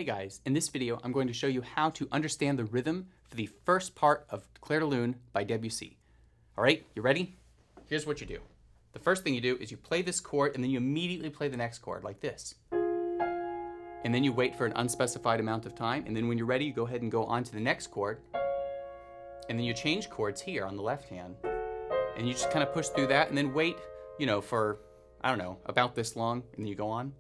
guys, in this video I'm going to show you how to understand the rhythm for the first part of Clair de Lune by Debussy. Alright, you ready? Here's what you do. The first thing you do is you play this chord and then you immediately play the next chord like this. And then you wait for an unspecified amount of time, and then when you're ready you go ahead and go on to the next chord. And then you change chords here on the left hand. And you just kind of push through that and then wait, for, I don't know, about this long, and then you go on.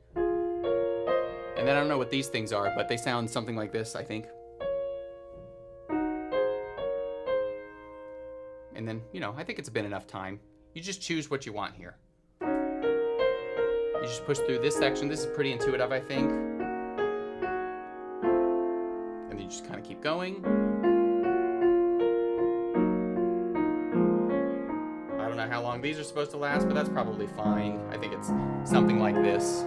And then I don't know what these things are, but they sound something like this, I think. And then, I think it's been enough time. You just choose what you want here. You just push through this section. This is pretty intuitive, I think. And then you just kind of keep going. I don't know how long these are supposed to last, but that's probably fine. I think it's something like this.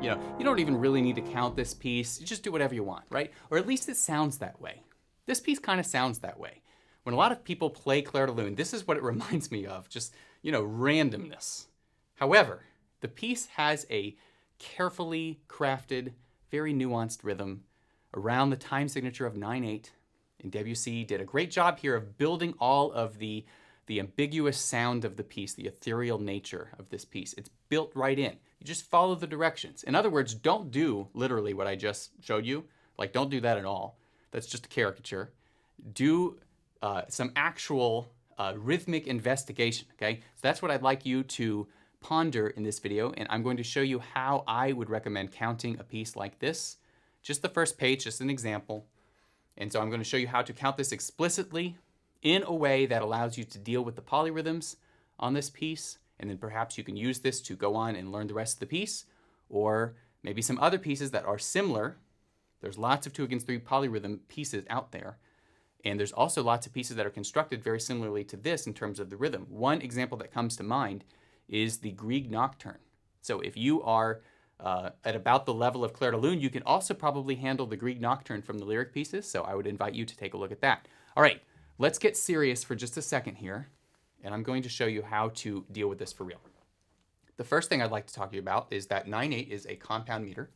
You don't even really need to count this piece. You just do whatever you want, right? Or at least it sounds that way. This piece kind of sounds that way. When a lot of people play Clair de Lune, this is what it reminds me of, just, randomness. However, the piece has a carefully crafted, very nuanced rhythm around the time signature of 9/8. And Debussy did a great job here of building all of the ambiguous sound of the piece, the ethereal nature of this piece. It's built right in. You just follow the directions. In other words, don't do literally what I just showed you. Like, don't do that at all. That's just a caricature. Do some actual rhythmic investigation, okay? So that's what I'd like you to ponder in this video, and I'm going to show you how I would recommend counting a piece like this. Just the first page, just an example. And so I'm going to show you how to count this explicitly in a way that allows you to deal with the polyrhythms on this piece, and then perhaps you can use this to go on and learn the rest of the piece, or maybe some other pieces that are similar. There's lots of 2/3 polyrhythm pieces out there, and there's also lots of pieces that are constructed very similarly to this in terms of the rhythm. One example that comes to mind is the Grieg Nocturne. So if you are at about the level of Clair de Lune, you can also probably handle the Grieg Nocturne from the lyric pieces, so I would invite you to take a look at that. All right, let's get serious for just a second here, and I'm going to show you how to deal with this for real. The first thing I'd like to talk to you about is that 9/8 is a compound meter.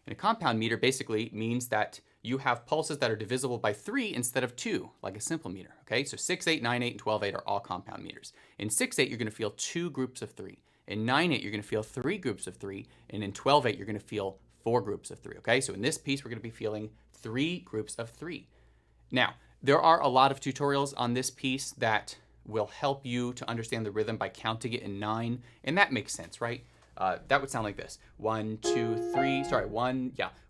And a compound meter basically means that you have pulses that are divisible by 3 instead of 2, like a simple meter, okay? So 6/8, 9/8, and 12/8 are all compound meters. In 6/8, you're going to feel 2 groups of 3. In 9/8, you're going to feel 3 groups of 3. And in 12/8, you're going to feel 4 groups of 3, okay? So in this piece, we're going to be feeling 3 groups of 3. Now, there are a lot of tutorials on this piece that will help you to understand the rhythm by counting it in 9, and that makes sense, right? That would sound like this. 1, 2, 3,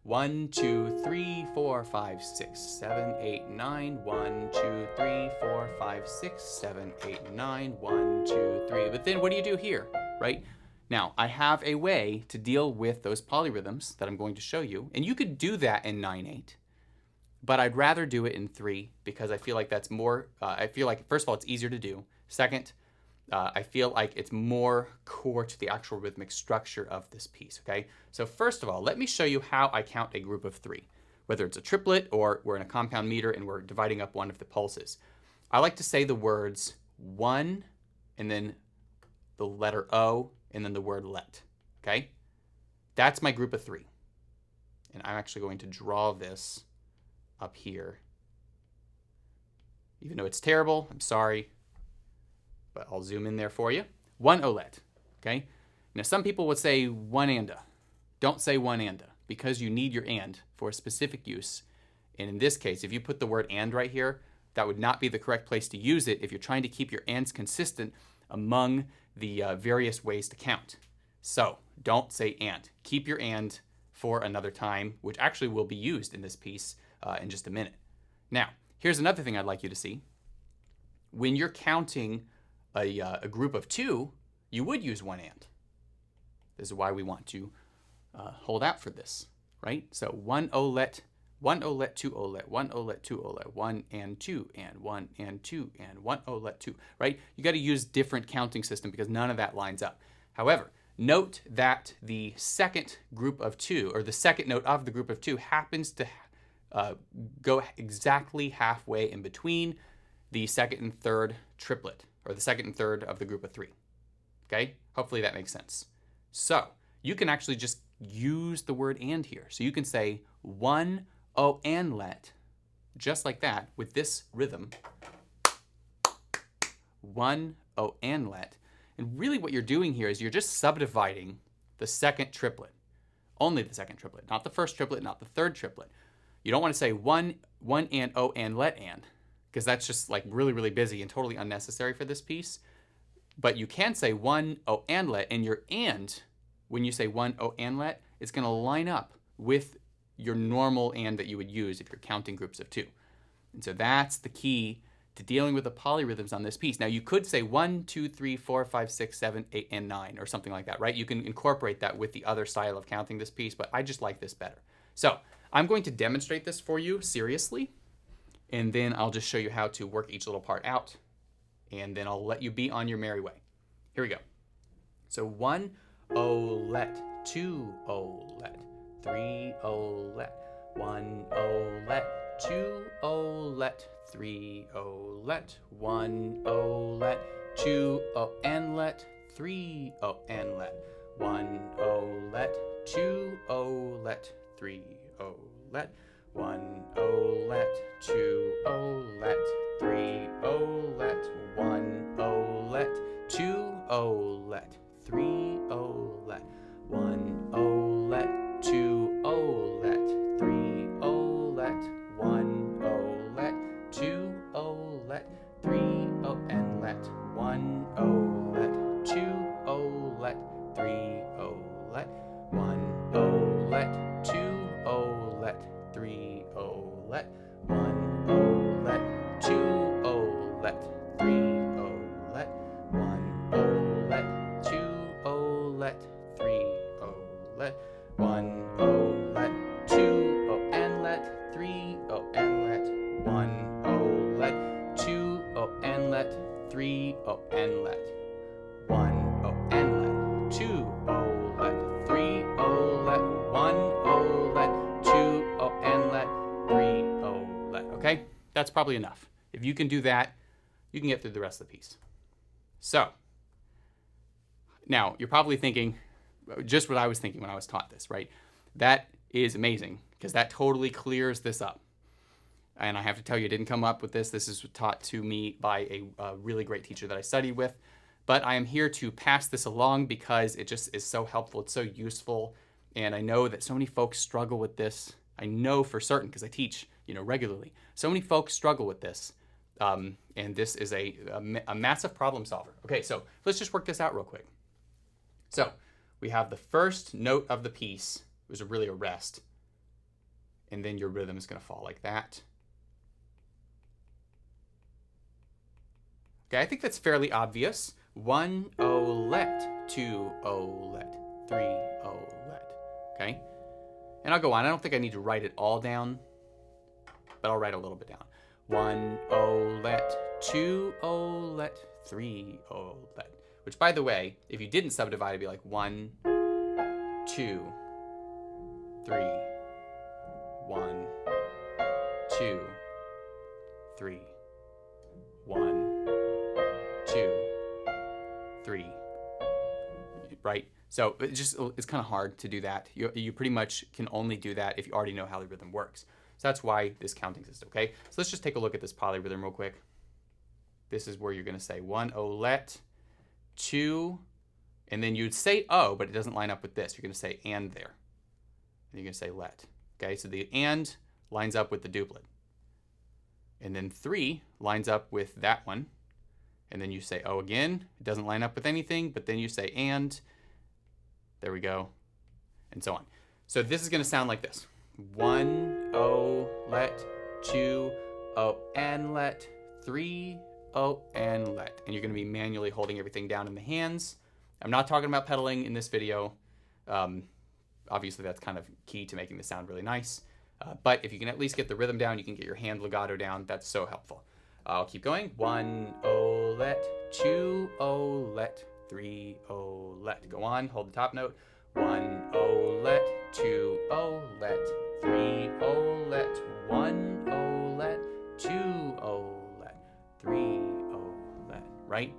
1, 2, 3, 4, 5, 6, 7, 8, 9, 1, 2, 3, 4, 5, 6, 7, 8, 9, 1, 2, 3. But then what do you do here, right? Now, I have a way to deal with those polyrhythms that I'm going to show you, and you could do that in 9/8. But I'd rather do it in 3 because I feel like that's more, first of all, it's easier to do. Second, I feel like it's more core to the actual rhythmic structure of this piece, okay? So first of all, let me show you how I count a group of 3, whether it's a triplet or we're in a compound meter and we're dividing up one of the pulses. I like to say the words 1 and then the letter O and then the word let, okay? That's my group of 3. And I'm actually going to draw this up here. Even though it's terrible, I'm sorry, but I'll zoom in there for you. 1 olet, okay? Now some people would say 1 anda. Don't say 1 anda because you need your and for a specific use. And in this case, if you put the word and right here, that would not be the correct place to use it if you're trying to keep your ands consistent among the various ways to count. So don't say and. Keep your and for another time, which actually will be used in this piece in just a minute. Now, here's another thing I'd like you to see. When you're counting a group of 2, you would use 1 and. This is why we want to hold out for this, right? So 1 olet, 1 olet, 2 olet, 1 olet, 2 olet, 1 and 2 and 1 and 2 and 1 olet 2, right? You got to use different counting system because none of that lines up. However, note that the second group of 2, or the second note of the group of 2, happens to go exactly halfway in between the second and third triplet, or the second and third of the group of 3. Okay? Hopefully that makes sense. So you can actually just use the word and here. So you can say 1 oh and let, just like that, with this rhythm. 1 oh and let. And really what you're doing here is you're just subdividing the second triplet. Only the second triplet, not the first triplet, not the third triplet. You don't want to say one and oh and let and, because that's just like really, really busy and totally unnecessary for this piece. But you can say 1 oh and let, and your and, when you say 1 oh and let, it's going to line up with your normal and that you would use if you're counting groups of 2. And so that's the key to dealing with the polyrhythms on this piece. Now you could say 1, 2, 3, 4, 5, 6, 7, 8, and 9 or something like that, right? You can incorporate that with the other style of counting this piece, but I just like this better. So I'm going to demonstrate this for you seriously, and then I'll just show you how to work each little part out, and then I'll let you be on your merry way. Here we go. So 1 oh let, 2 oh let, 3 oh let, 1 oh let, 2 oh let, 3 oh let, 1 oh let, 2 oh and let, 3 oh and let, 1 oh let, 2 oh let, 3 oh let, 1 oh let, 2 oh let, 3 oh let, 1 oh let, 2 oh let, 3 oh let, 1 oh let, 2 oh let, 3 oh let, 1 oh let, 2 oh let, 3 oh and let, 1 oh let, 2 oh let, 3 oh let, 1 oh let, 2 oh let, 3 oh let, 1 oh let, 2 oh let, 3 oh let, 1 oh let, 2 oh let, 3 oh let, 1 oh let, 2 oh and let, 3 oh and let, 1 oh let, 2 oh and let, 3 oh and let, 1 oh and let, 2 oh let, 3 oh let, 1 oh let, 2 oh and let, 3 oh let. Okay? That's probably enough. If you can do that, you can get through the rest of the piece. So, now you're probably thinking just what I was thinking when I was taught this, right? That is amazing because that totally clears this up. And I have to tell you, I didn't come up with this. This is taught to me by a really great teacher that I studied with. But I am here to pass this along because it just is so helpful. It's so useful. And I know that so many folks struggle with this. I know for certain because I teach, regularly. So many folks struggle with this. And this is a massive problem solver. Okay, so let's just work this out real quick. So we have the first note of the piece was really a rest. And then your rhythm is going to fall like that. Okay, I think that's fairly obvious. 1 oh let, 2 oh let, 3 oh let. Okay? And I'll go on. I don't think I need to write it all down, but I'll write a little bit down. 1 oh let, 2 oh let, 3 oh let. Which, by the way, if you didn't subdivide, it'd be like 1, 2, 3, 1, 2, 3, 1, 2, 3, right? So it's kind of hard to do that. You pretty much can only do that if you already know how the rhythm works. So that's why this counting system, okay? So let's just take a look at this polyrhythm real quick. This is where you're going to say 1 oh let, 2, and then you'd say oh, but it doesn't line up with this. You're going to say and there. And you're going to say let. Okay, so the and lines up with the duplet. And then 3 lines up with that one. And then you say oh again. It doesn't line up with anything, but then you say and. There we go. And so on. So this is going to sound like this. 1 oh let, 2 oh and let, 3 oh and let. And you're going to be manually holding everything down in the hands. I'm not talking about pedaling in this video. Obviously that's kind of key to making this sound really nice. But if you can at least get the rhythm down, you can get your hand legato down. That's so helpful. I'll keep going. 1 oh let, 2 oh let, 3 oh let. Go on, hold the top note. 1 oh let, 2 oh let, 3 oh let, 1 oh let, 2 oh let, 3 oh let, right?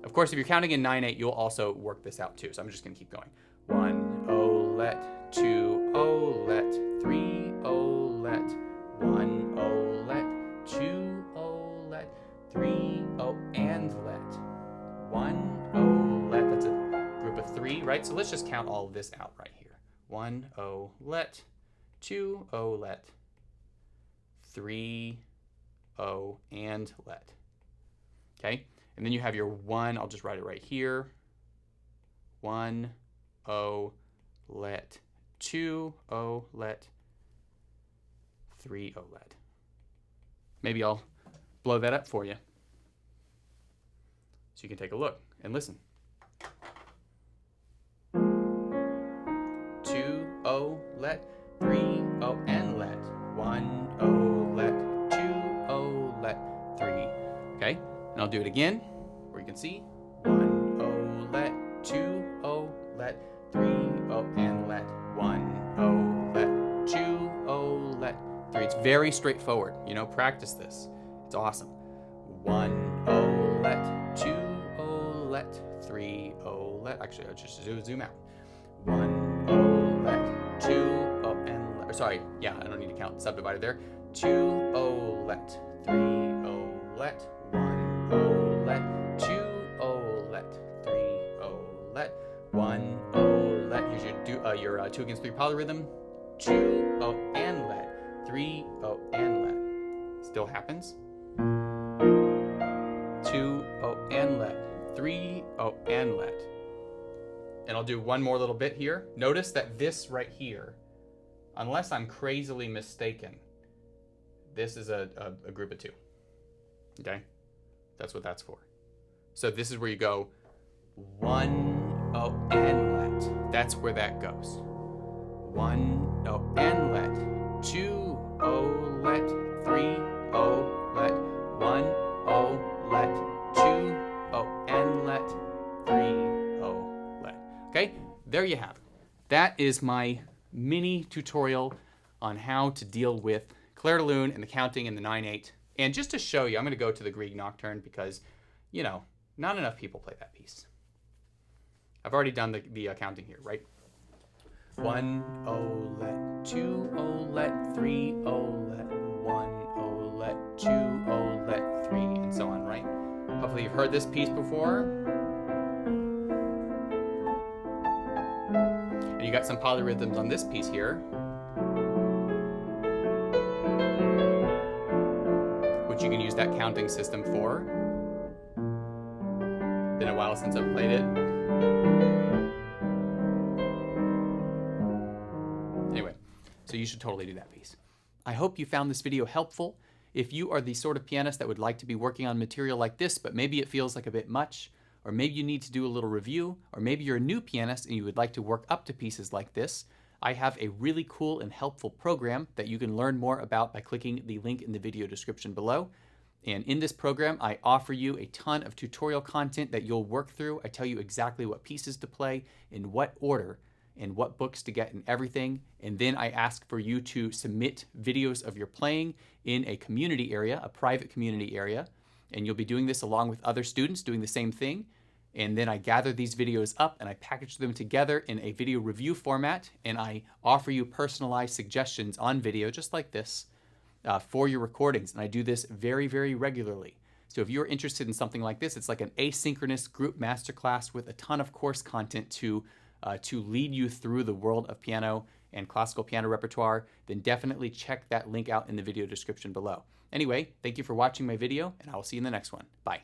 Of course, if you're counting in 9/8, you'll also work this out too. So I'm just going to keep going. 1 oh let, 2 O let, 3 O let, 1 O let, 2 O let, 3 O and let, 1 O let. That's a group of 3, right? So let's just count all of this out right here. 1 O let, 2 O let, 3 O and let. Okay? And then you have your 1, I'll just write it right here. 1 O let, 2 O let, 3 O let. Maybe I'll blow that up for you so you can take a look and listen. 2 O let, 3 O and let, 1 O let, 2 O let, 3. Okay, and I'll do it again where you can see 1 O let, 2 O let, 3 O and let, 1 O let, 2 O let, 3. It's very straightforward. You know, practice this. It's awesome. 1 O let, 2 O let, 3 O let. Actually, I'll just zoom out. 1 O let, 2 O and let. Sorry, yeah, I don't need to count subdivided there. 2 O let, 3 O let, 1 O let, 2 O let, 3 O let, 1 O let. Here's your 2 against 3 polyrhythm. 2 O and let, 3 O and let. Still happens. 2 O and let, 3 O and let. And I'll do one more little bit here. Notice that this right here, unless I'm crazily mistaken, this is a group of 2. Okay? That's what that's for. So this is where you go 1 O and let. That's where that goes. 1 O and let, 2 O let, 3 O let, 1 O let, 2 O and let, 3 O let. Okay, there you have it. That is my mini tutorial on how to deal with Clair de Lune and the counting in the 9/8. And just to show you, I'm going to go to the Grieg Nocturne because, you know, not enough people play that piece. I've already done the counting here, right? 1 O let, 2 O let, 3 O let, 1 O let, 2 O let, 3, and so on, right? Hopefully you've heard this piece before. And you got some polyrhythms on this piece here, which you can use that counting system for. Been a while since I've played it. Anyway, so you should totally do that piece. I hope you found this video helpful. If you are the sort of pianist that would like to be working on material like this, but maybe it feels like a bit much, or maybe you need to do a little review, or maybe you're a new pianist and you would like to work up to pieces like this, I have a really cool and helpful program that you can learn more about by clicking the link in the video description below. And in this program, I offer you a ton of tutorial content that you'll work through. I tell you exactly what pieces to play, in what order, and what books to get and everything. And then I ask for you to submit videos of your playing in a community area, a private community area. And you'll be doing this along with other students doing the same thing. And then I gather these videos up and I package them together in a video review format. And I offer you personalized suggestions on video, just like this, for your recordings. And I do this very, very regularly. So if you're interested in something like this, it's like an asynchronous group masterclass with a ton of course content to lead you through the world of piano and classical piano repertoire, then definitely check that link out in the video description below. Anyway, thank you for watching my video, and I will see you in the next one. Bye.